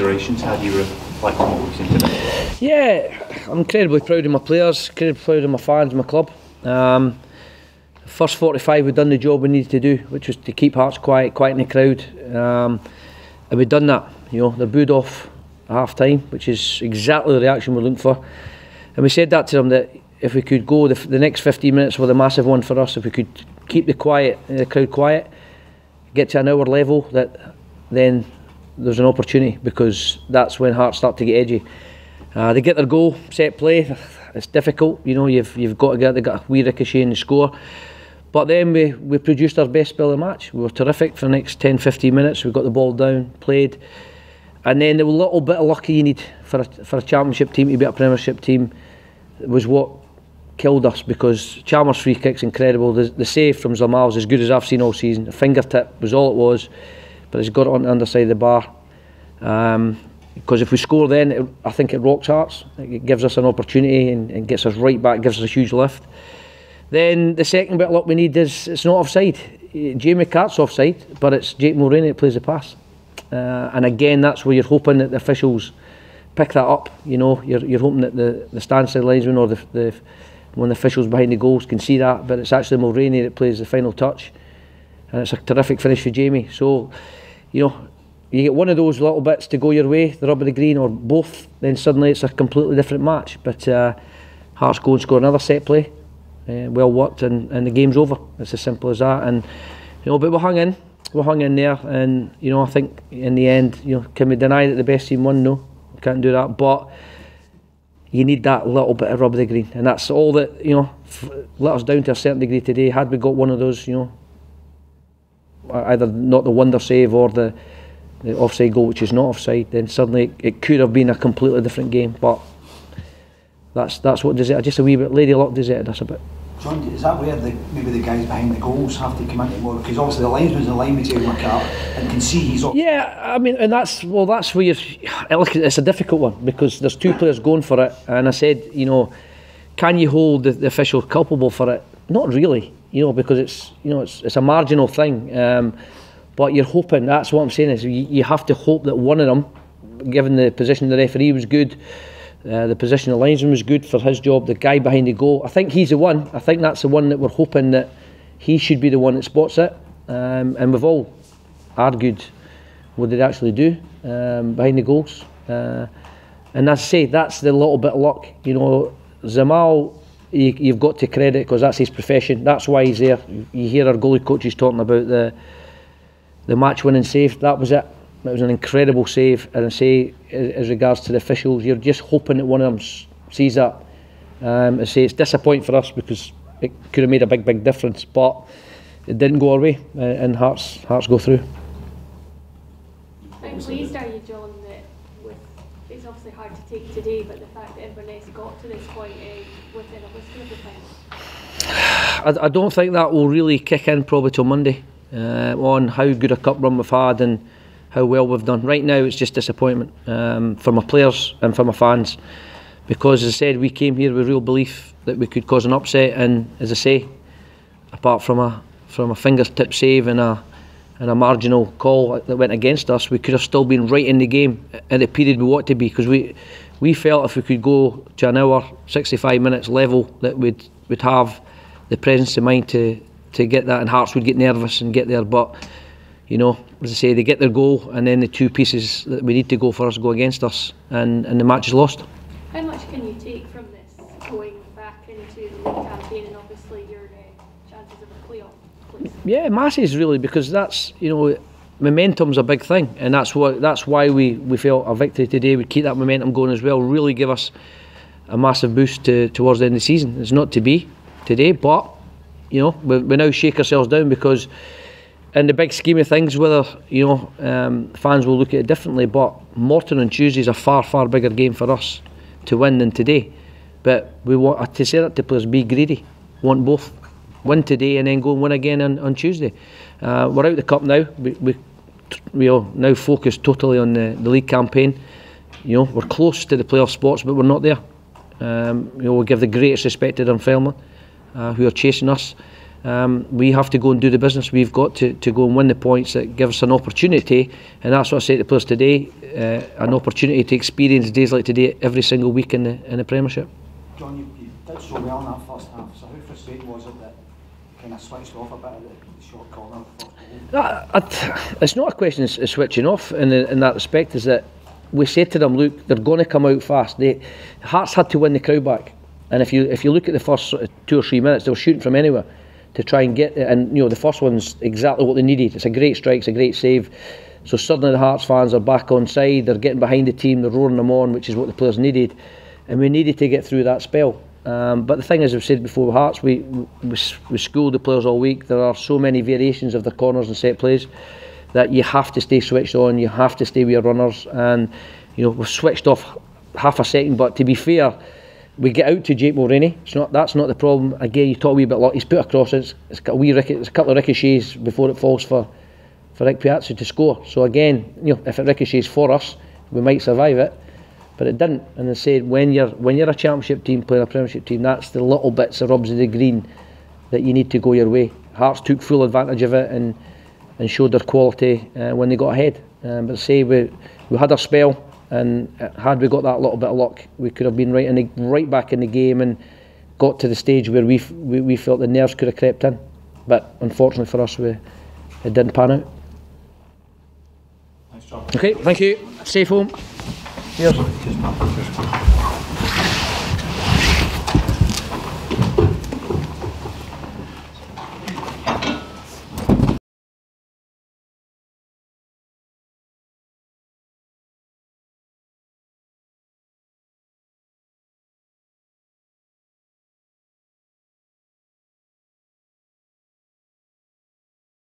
considerations? How do you reflect on what we've seen today? Yeah, I'm incredibly proud of my players, incredibly proud of my fans, my club. First 45 we've done the job we needed to do, which was to keep Hearts quiet in the crowd, and we've done that. You know, they're booed off at half time, which is exactly the reaction we're looking for. And we said that to them, that if we could go the next 15 minutes were the massive one for us. If we could keep the crowd quiet, get to an hour level, then there's an opportunity, because that's when Hearts start to get edgy. They get their goal, set play. It's difficult, you know. You've got to get. They got a wee ricochet in the score. But then we produced our best spell of the match. We were terrific for the next 10-15 minutes. We got the ball down, played, and then the little bit of luck you need for a championship team to beat a Premiership team was what killed us, because Chalmers' free kick's incredible. The save from Zamal's as good as I've seen all season. The fingertip was all it was, but it's got it on the underside of the bar. Because if we score then, I think it rocks Hearts. It gives us an opportunity and gets us right back, gives us a huge lift. Then the second bit of luck we need is it's not offside. Jamie Cart's offside, but it's Jake Mulroney that plays the pass. And again, that's where you're hoping that the officials pick that up. You know, you're hoping that the stand-side linesman or one of the officials behind the goals can see that, but it's actually Mulroney that plays the final touch. And it's a terrific finish for Jamie. So, you know, you get one of those little bits to go your way, the rub of the green, or both, then suddenly it's a completely different match. But Hearts go and score another set play, well worked, and the game's over. It's as simple as that. And you know, but we hung in there, and you know, I think in the end, you know, can we deny that the best team won? No, we can't do that. But you need that little bit of rub of the green, and that's all that, you know, let us down to a certain degree today. Had we got one of those, you know, either not the wonder save or the offside goal, which is not offside, then suddenly it could have been a completely different game. But that's what deserted, just a wee bit lady luck deserted us a bit. John, is that where maybe the guys behind the goals have to come into more? Because obviously the linesman's in line with Taylor McCart and can see he's up. Yeah, I mean, and that's where you're. Look, it's a difficult one, because there's two players going for it, and I said, you know, can you hold the official culpable for it? Not really, you know, because it's a marginal thing. But you're hoping, that's what I'm saying, is you have to hope that one of them, given the position the referee was good, the position the linesman was good for his job, the guy behind the goal, I think he's the one. I think that's the one that we're hoping that he should be the one that spots it. And we've all argued what they actually do behind the goals. And as I say, that's the little bit of luck. You know, Zamal, you've got to credit, because that's his profession. That's why he's there. You hear our goalie coaches talking about the match-winning save. That was it. It was an incredible save. And I say, as regards to the officials, you're just hoping that one of them sees that. I say it's disappointing for us, because it could have made a big difference, but it didn't go our way, and Hearts go through. How pleased are you, John, that it's obviously hard to take today, but the fact that Inverness got to this point within a whisper of the final? I don't think that will really kick in probably till Monday, on how good a cup run we've had and how well we've done. Right now it's just disappointment for my players and for my fans, because as I said, we came here with real belief that we could cause an upset, and as I say, apart from a fingertip save and a marginal call that went against us, we could have still been right in the game at the period we want to be, because we felt if we could go to an hour, 65 minutes level, that we'd have the presence of mind to get that, and Hearts would get nervous and get there. But you know, as I say, they get their goal, and then the two pieces that we need to go for us go against us, and the match is lost. How much can you take from this, going back into the league campaign, and obviously your chances of a playoff, please? Yeah, masses really, because that's, you know, momentum's a big thing, and that's why we felt a victory today would keep that momentum going as well, really give us a massive boost towards the end of the season. It's not to be today, but you know, we now shake ourselves down, because in the big scheme of things, whether, you know, fans will look at it differently, but Morton on Tuesday is a far bigger game for us to win than today. But we want to say that to players: be greedy, want both, win today and then go and win again on Tuesday. We're out the cup now. We are now focused totally on the league campaign. You know, we're close to the playoff spots, but we're not there. You know, we give the greatest respect to Dunfermline, who are chasing us. We have to go and do the business. We've got to go and win the points that give us an opportunity, and that's what I say to the players today. an opportunity to experience days like today every single week in the Premiership. John, you did so well in that first half, so how frustrating was it that you kind of switched off a bit at the short corner? It's not a question of switching off in that respect, is that we said to them, look, they're going to come out fast. Hearts had to win the crowd back, and if you look at the first sort of 2 or 3 minutes, they were shooting from anywhere to try and get it, and the first one's exactly what they needed. It's a great strike, it's a great save. So suddenly the Hearts fans are back on side, they're getting behind the team, they're roaring them on, which is what the players needed, and we needed to get through that spell. But the thing is, I've said before, with Hearts, we schooled the players all week. There are so many variations of the corners and set plays that you have to stay switched on, you have to stay with your runners, and we've switched off half a second. But to be fair, we get out to Jake Mulroney. That's not the problem. Again, you talk a wee bit luck. He's put across it. It's got a couple of ricochets before it falls for Rick Piazza to score. So again, if it ricochets for us, we might survive it. But it didn't. And I said, when you're a championship team playing a Premiership team, that's the little bits of rubs of the green that you need to go your way. Hearts took full advantage of it and showed their quality when they got ahead. But I say we had our spell, and had we got that little bit of luck, we could have been right back in the game and got to the stage where we felt the nerves could have crept in. But unfortunately for us, it didn't pan out. Nice job. Okay, thank you. Safe home. Cheers.